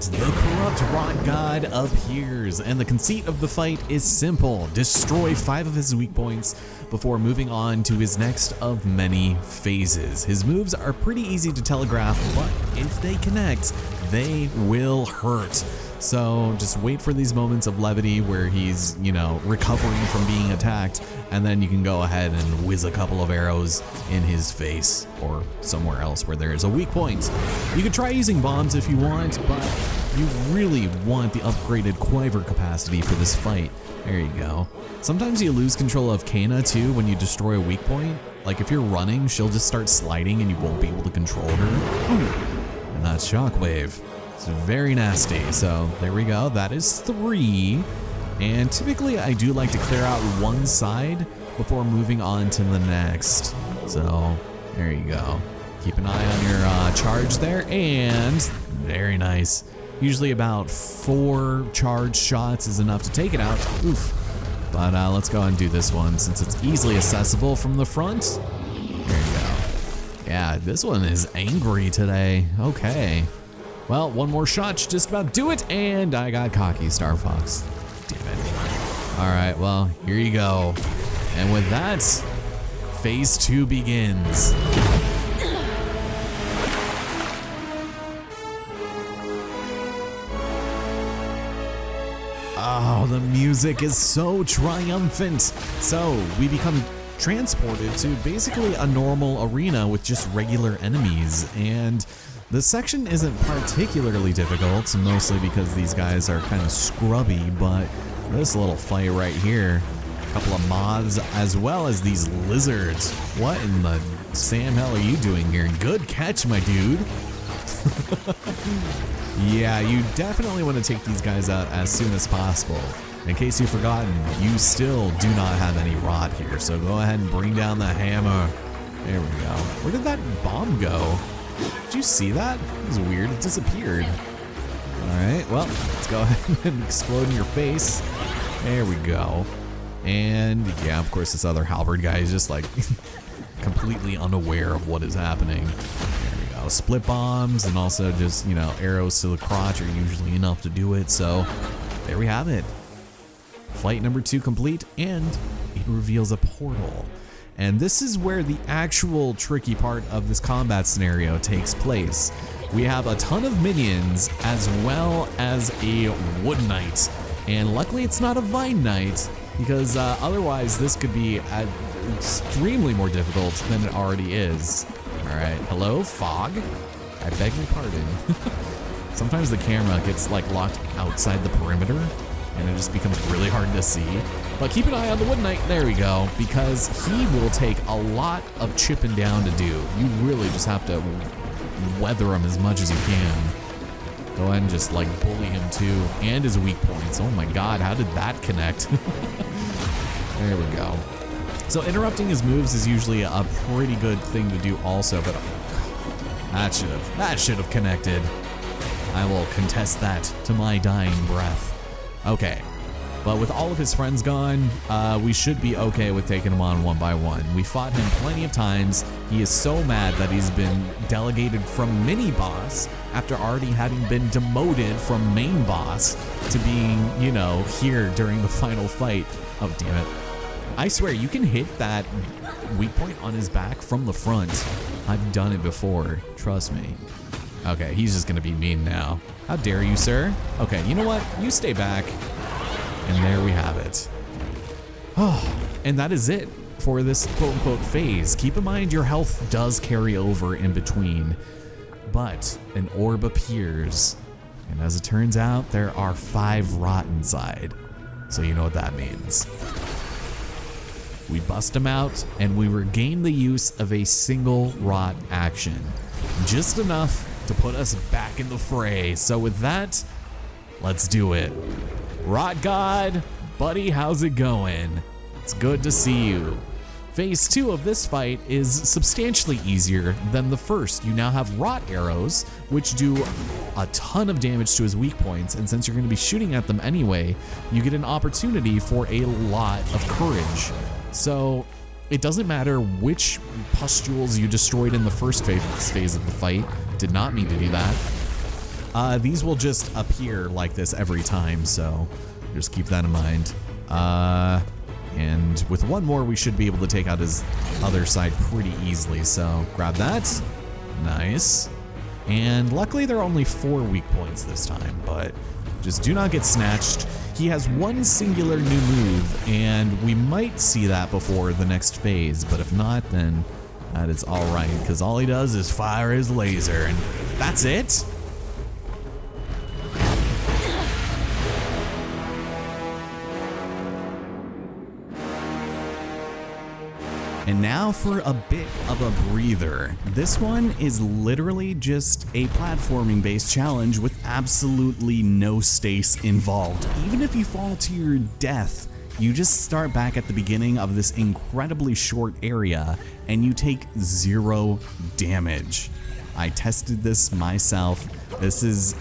that, the corrupt rod god appears, and the conceit of the fight is simple. Destroy 5 of his weak points before moving on to his next of many phases. His moves are pretty easy to telegraph, but if they connect, they will hurt. So just wait for these moments of levity where he's, recovering from being attacked, and then you can go ahead and whiz a couple of arrows in his face or somewhere else where there is a weak point. You can try using bombs if you want, but you really want the upgraded quiver capacity for this fight. There you go. Sometimes you lose control of Kana too when you destroy a weak point. Like if you're running, she'll just start sliding and you won't be able to control her. Ooh. And that's Shockwave. It's very nasty. So there we go. That is 3. And typically I do like to clear out one side before moving on to the next. So there you go. Keep an eye on your charge there, and very nice. Usually about 4 charge shots is enough to take it out. Oof. But let's go and do this one since it's easily accessible from the front. There you go. Yeah, this one is angry today. Okay. Well, one more shot should just about do it, and I got cocky, Star Fox. Damn it. All right, well, here you go. And with that, phase 2 begins. Oh, the music is so triumphant. So we become transported to basically a normal arena with just regular enemies, and this section isn't particularly difficult, mostly because these guys are kind of scrubby, but this little fight right here, a couple of moths as well as these lizards. What in the Sam hell are you doing here? Good catch, my dude. Yeah, you definitely want to take these guys out as soon as possible. In case you've forgotten, you still do not have any rot here, so go ahead and bring down the hammer. There we go. Where did that bomb go? Did you see that? It was weird, it disappeared. Alright, well, let's go ahead and explode in your face. There we go. And yeah, of course this other halberd guy is just like completely unaware of what is happening. There we go. Split bombs and also just, arrows to the crotch are usually enough to do it. So there we have it. Fight number 2 complete, and it reveals a portal. And this is where the actual tricky part of this combat scenario takes place. We have a ton of minions as well as a wood knight. And luckily it's not a vine knight, because otherwise this could be extremely more difficult than it already is. Alright, hello, fog? I beg your pardon. Sometimes the camera gets locked outside the perimeter, and it just becomes really hard to see. But keep an eye on the Wood Knight, there we go, because he will take a lot of chipping down to do. You really just have to weather him as much as you can. Go ahead and just bully him too, and his weak points. Oh my god, how did that connect? There we go. So interrupting his moves is usually a pretty good thing to do also, but that should have connected. I will contest that to my dying breath. Okay, but with all of his friends gone, we should be okay with taking him on one by one. We fought him plenty of times. He is so mad that he's been delegated from mini boss after already having been demoted from main boss to being, here during the final fight. Oh, damn it. I swear, you can hit that weak point on his back from the front. I've done it before, trust me. Okay, he's just gonna be mean now. How dare you, sir? Okay, you know what? You stay back. And there we have it. Oh, and that is it for this quote-unquote phase. Keep in mind your health does carry over in between, but an orb appears. And as it turns out, there are 5 rot inside. So you know what that means. We bust them out, and we regain the use of a single rot action. Just enough to put us back in the fray. So with that, let's do it. Rot God, buddy, how's it going? It's good to see you. Phase 2 of this fight is substantially easier than the first. You now have rot arrows, which do a ton of damage to his weak points, and since you're going to be shooting at them anyway, you get an opportunity for a lot of courage. So it doesn't matter which pustules you destroyed in the first phase of the fight. Did not mean to do that. these will just appear like this every time, so just keep that in mind. And with one more, we should be able to take out his other side pretty easily, so grab that. Nice. And luckily there are only 4 weak points this time, but just do not get snatched. He has one singular new move, and we might see that before the next phase, but if not, then that is alright, because all he does is fire his laser, and that's it? And now for a bit of a breather. This one is literally just a platforming-based challenge with absolutely no stakes involved. Even if you fall to your death, you just start back at the beginning of this incredibly short area and you take 0 damage. I tested this myself. This is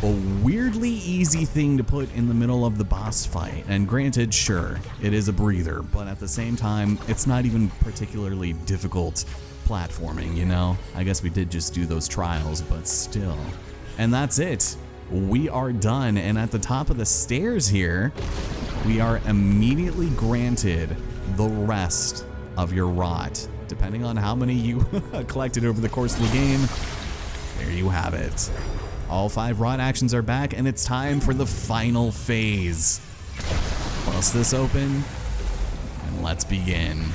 a weirdly easy thing to put in the middle of the boss fight, and granted, sure, it is a breather, but at the same time, it's not even particularly difficult platforming, you know? I guess we did just do those trials, but still. And that's it. We are done, and at the top of the stairs here, we are immediately granted the rest of your rot. Depending on how many you collected over the course of the game, there you have it. All 5 rot actions are back, and it's time for the final phase. Bust this open, and let's begin.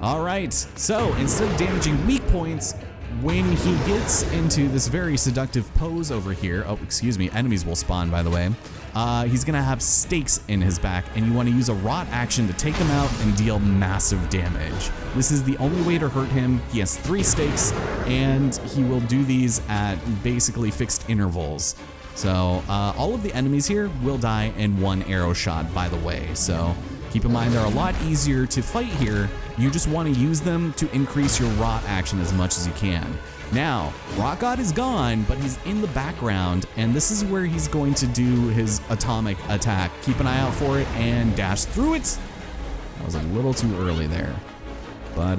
Alright, so instead of damaging weak points, when he gets into this very seductive pose over here, oh, excuse me, enemies will spawn, by the way, he's gonna have stakes in his back, and you wanna use a rot action to take him out and deal massive damage. This is the only way to hurt him. He has 3 stakes, and he will do these at basically fixed intervals. So all of the enemies here will die in 1 arrow shot, by the way, so keep in mind they're a lot easier to fight here. You just want to use them to increase your rot action as much as you can. Now, Rock God is gone, but he's in the background, and this is where he's going to do his atomic attack. Keep an eye out for it and dash through it. That was a little too early there. But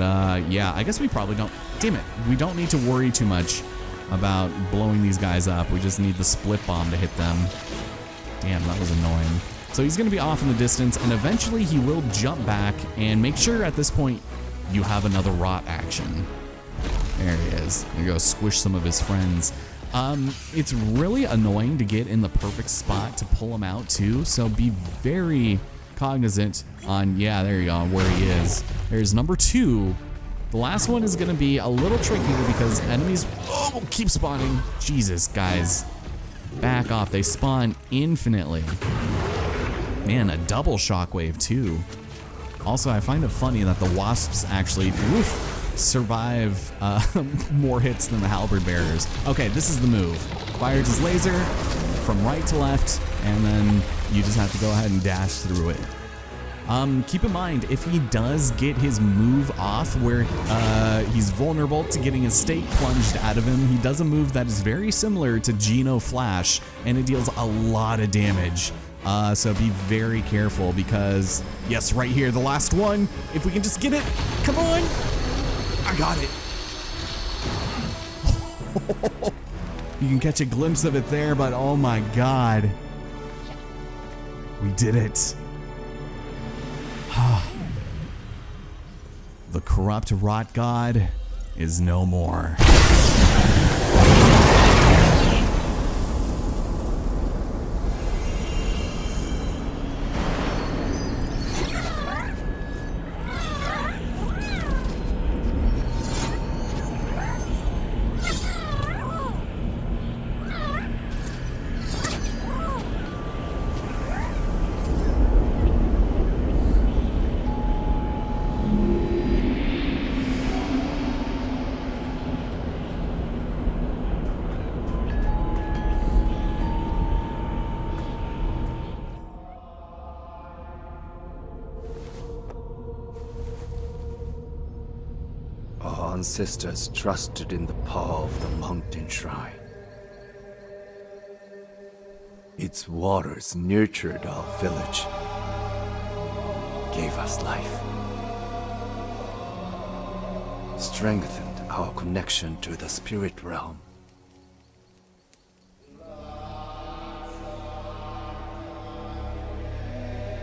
yeah, I guess we probably don't, damn it, we don't need to worry too much about blowing these guys up. We just need the split bomb to hit them. Damn, that was annoying. So he's gonna be off in the distance, and eventually he will jump back, and make sure at this point you have another rot action. There he is. There you go, squish some of his friends. It's really annoying to get in the perfect spot to pull him out too, so be very cognizant on, yeah, there you go, where he is. There's number 2. The last one is gonna be a little trickier because enemies will keep spawning. Jesus, guys. Back off, they spawn infinitely. Man, a double shockwave too. Also, I find it funny that the wasps actually survive more hits than the halberd bearers. Okay, this is the move. Fires his laser from right to left, and then you just have to go ahead and dash through it. Keep in mind, if he does get his move off where he's vulnerable to getting his stake plunged out of him, he does a move that is very similar to Geno Flash, and it deals a lot of damage. So be very careful because, yes, right here, the last one, if we can just get it, come on. I got it. You can catch a glimpse of it there, but oh my God. We did it. The corrupt rot god is no more. Our ancestors trusted in the power of the mountain shrine. Its waters nurtured our village, gave us life, strengthened our connection to the spirit realm.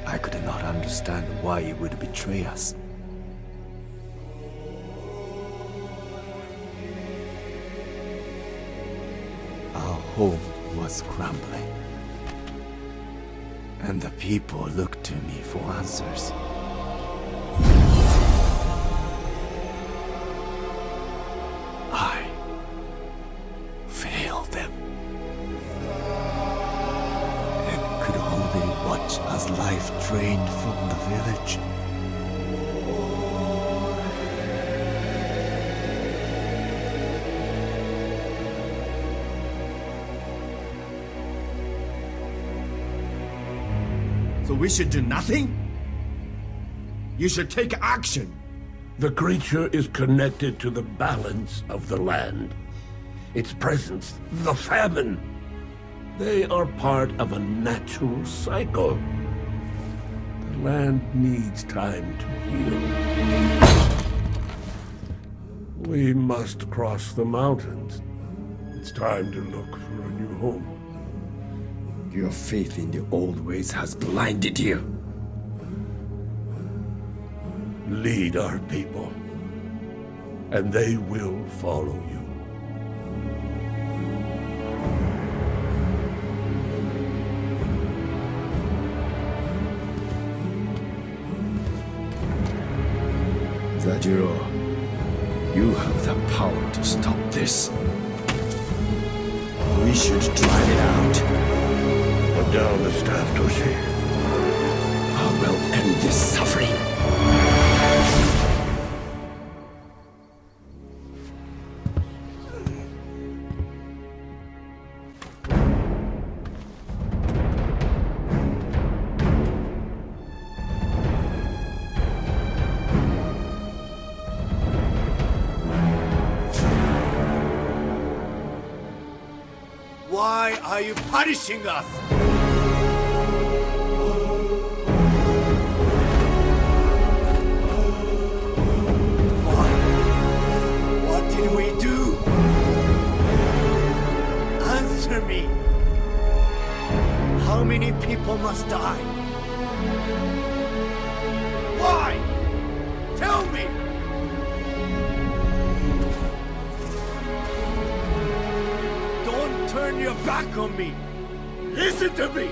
I could not understand why he would betray us. Our home was crumbling, and the people looked to me for answers. I failed them, and could only watch as life drained from the village. So we should do nothing? You should take action. The creature is connected to the balance of the land. Its presence, the famine. They are part of a natural cycle. The land needs time to heal. We must cross the mountains. It's time to look for a new home. Your faith in the old ways has blinded you. Lead our people, and they will follow you. Zajiro, you have the power to stop this. We should drive it out. Put down the staff, Toshi. I will end this suffering. Why are you punishing us? What did we do? Answer me. How many people must die? Why? Tell me! Don't turn your back on me! Listen to me!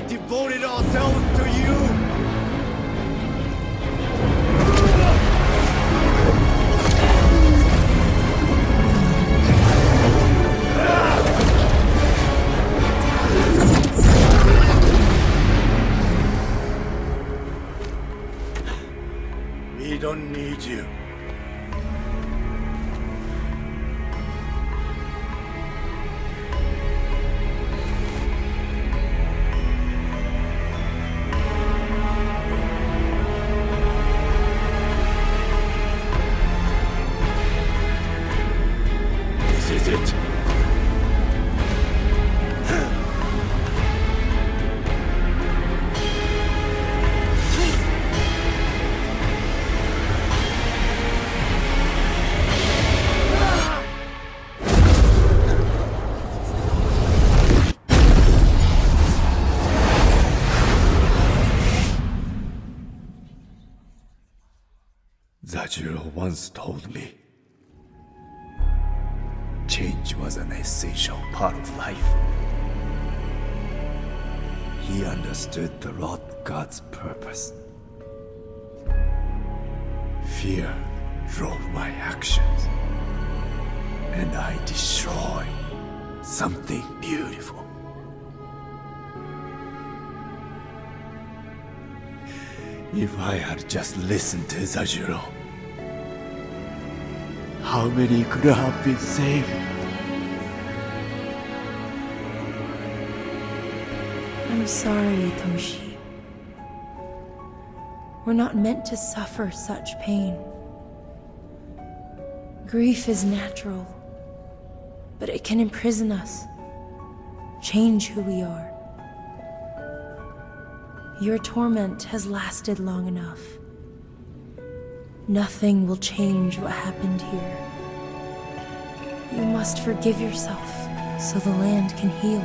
Devoted ourselves to you! We don't need you. Is it? Zajiro once told me, change was an essential part of life. He understood the Lord God's purpose. Fear drove my actions, and I destroyed something beautiful. If I had just listened to Zajiro, How many could have been saved? I'm sorry, Toshi. We're not meant to suffer such pain. Grief is natural, but it can imprison us, change who we are. Your torment has lasted long enough. Nothing will change what happened here. You must forgive yourself so the land can heal.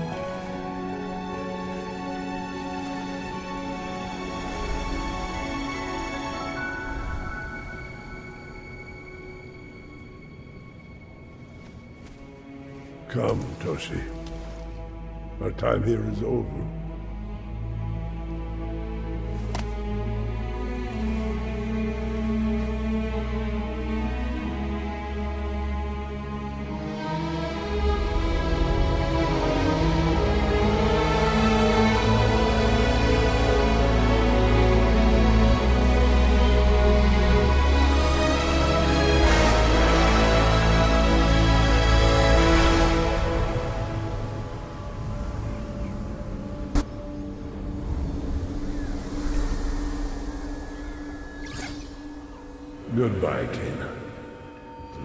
Come, Toshi. Our time here is over. Goodbye, Kena.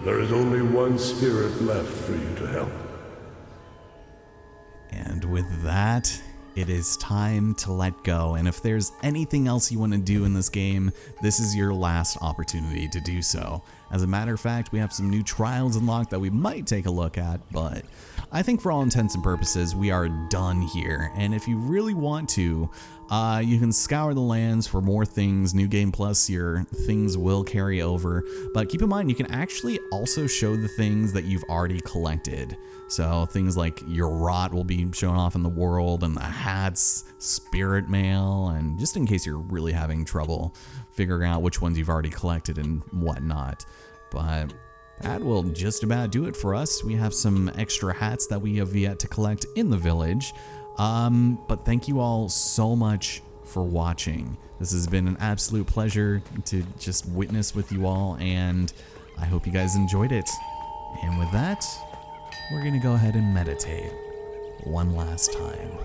There is only one spirit left for you to help. And with that, it is time to let go. And if there's anything else you want to do in this game, this is your last opportunity to do so. As a matter of fact, we have some new trials unlocked that we might take a look at, but I think for all intents and purposes, we are done here. And if you really want to, you can scour the lands for more things. New Game Plus, your things will carry over. But keep in mind, you can actually also show the things that you've already collected. So things like your rot will be shown off in the world, and the hats, spirit mail, and just in case you're really having trouble figuring out which ones you've already collected and whatnot. But that will just about do it for us. We have some extra hats that we have yet to collect in the village. But thank you all so much for watching. This has been an absolute pleasure to just witness with you all, and I hope you guys enjoyed it. And with that, we're gonna go ahead and meditate one last time.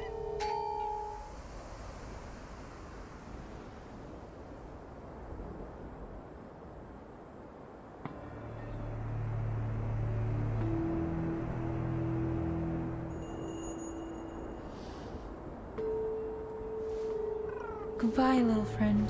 Goodbye, little friend.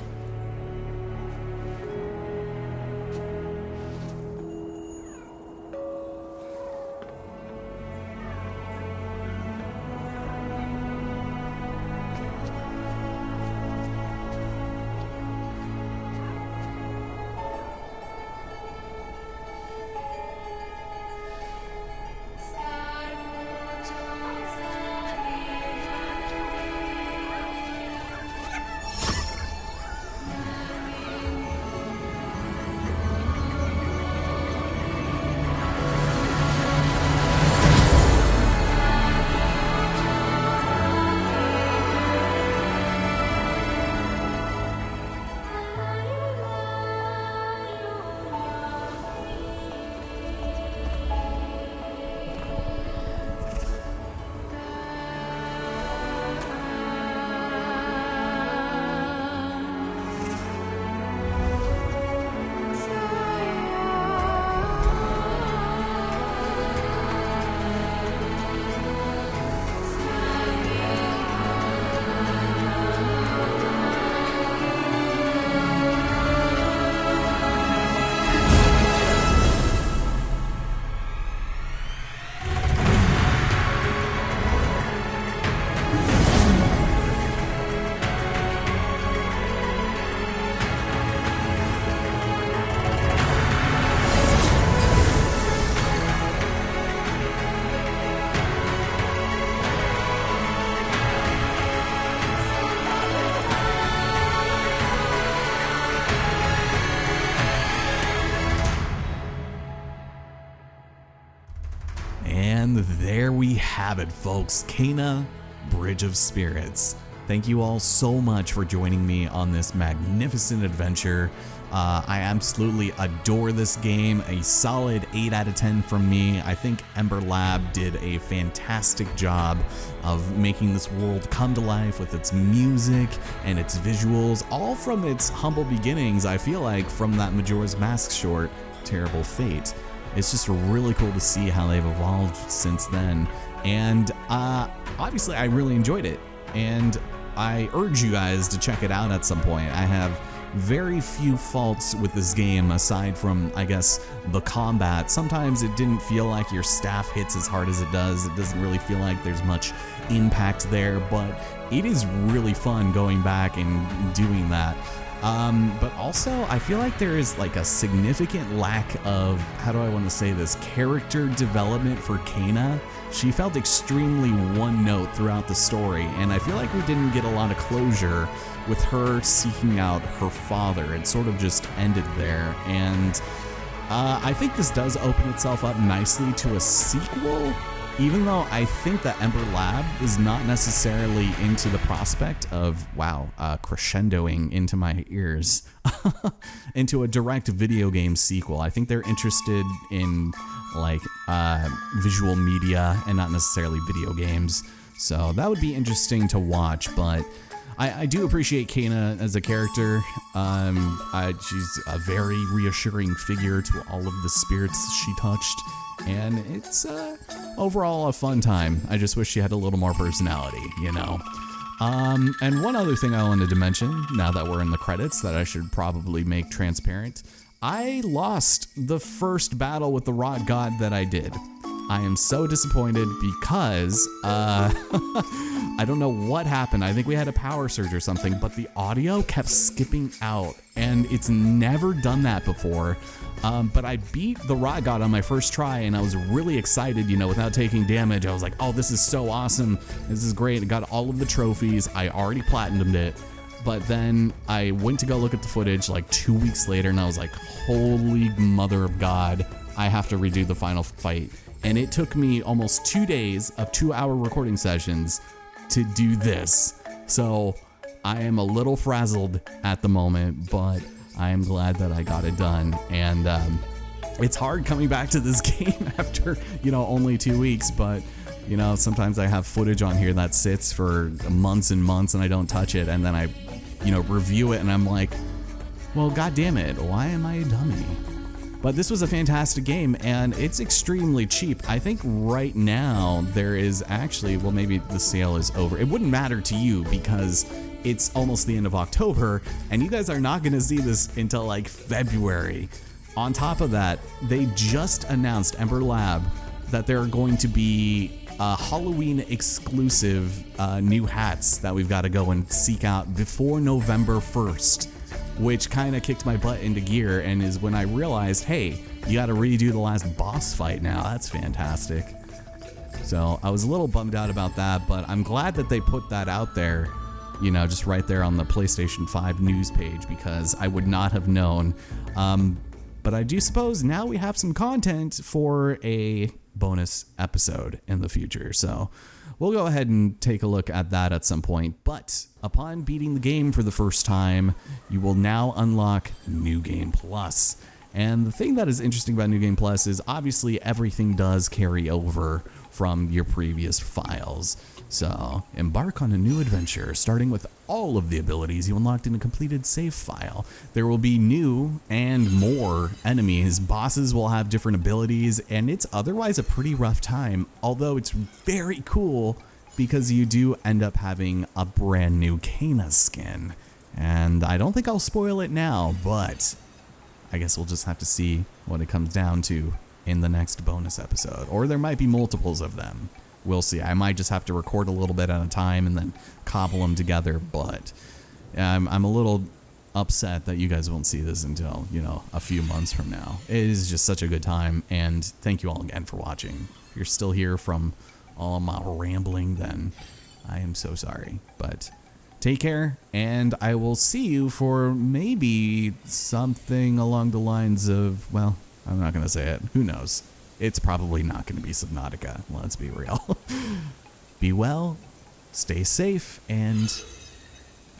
And there we have it, folks. Kena, Bridge of Spirits. Thank you all so much for joining me on this magnificent adventure. I absolutely adore this game. A solid 8 out of 10 from me. I think Ember Lab did a fantastic job of making this world come to life with its music and its visuals, all from its humble beginnings, I feel like, from that Majora's Mask short, Terrible Fate. It's just really cool to see how they've evolved since then. And obviously I really enjoyed it, and I urge you guys to check it out at some point. I have very few faults with this game aside from, I guess, the combat. Sometimes it didn't feel like your staff hits as hard as it does. It doesn't really feel like there's much impact there, but it is really fun going back and doing that. But also, I feel like there is like a significant lack of, how do I want to say this, character development for Kena. She felt extremely one note throughout the story, and I feel like we didn't get a lot of closure with her seeking out her father. It sort of just ended there, and I think this does open itself up nicely to a sequel, even though I think that Ember Lab is not necessarily into the prospect of, wow, crescendoing into my ears, into a direct video game sequel. I think they're interested in like visual media and not necessarily video games. So that would be interesting to watch, but I do appreciate Kena as a character. She's a very reassuring figure to all of the spirits she touched, and it's overall a fun time. I just wish she had a little more personality, you know. And one other thing I wanted to mention, now that we're in the credits, that I should probably make transparent. I lost the first battle with the Rock God that I did. I am so disappointed because I don't know what happened. I think we had a power surge or something, but the audio kept skipping out, and it's never done that before. But I beat the Rock God on my first try, and I was really excited, you know, without taking damage. I was like, oh, this is so awesome. This is great. I got all of the trophies. I already platinumed it. But then I went to go look at the footage like 2 weeks later, and I was like, holy mother of God, I have to redo the final fight. And it took me almost 2 days of 2-hour recording sessions to do this. So I am a little frazzled at the moment, but I am glad that I got it done. And it's hard coming back to this game after, you know, only 2 weeks, but you know, sometimes I have footage on here that sits for months and months and I don't touch it, and then I, you know, review it and I'm like, well, god damn it, why am I a dummy? But this was a fantastic game, and it's extremely cheap. I think right now there is actually, well, maybe the sale is over. It wouldn't matter to you because it's almost the end of October, and you guys are not going to see this until like February. On top of that, they just announced, Ember Lab, that there are going to be Halloween exclusive new hats that we've got to go and seek out before November 1st. Which kind of kicked my butt into gear, and is when I realized, hey, you got to redo the last boss fight now. That's fantastic. So I was a little bummed out about that, but I'm glad that they put that out there, you know, just right there on the PlayStation 5 news page, because I would not have known. But I do suppose now we have some content for a bonus episode in the future. So we'll go ahead and take a look at that at some point. But upon beating the game for the first time, you will now unlock New Game Plus. And the thing that is interesting about New Game Plus is obviously everything does carry over from your previous files. So embark on a new adventure, starting with all of the abilities you unlocked in a completed save file. There will be new and more enemies. Bosses will have different abilities, and it's otherwise a pretty rough time, although it's very cool because you do end up having a brand new Kena skin. And I don't think I'll spoil it now, but I guess we'll just have to see what it comes down to in the next bonus episode. Or there might be multiples of them. We'll see. I might just have to record a little bit at a time and then cobble them together, but I'm a little upset that you guys won't see this until, you know, a few months from now. It is just such a good time, and thank you all again for watching. If you're still here from all of my rambling, then I am so sorry. But take care, and I will see you for maybe something along the lines of, well, I'm not going to say it. Who knows? It's probably not going to be Subnautica. Let's be real. Be well, stay safe, and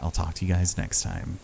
I'll talk to you guys next time.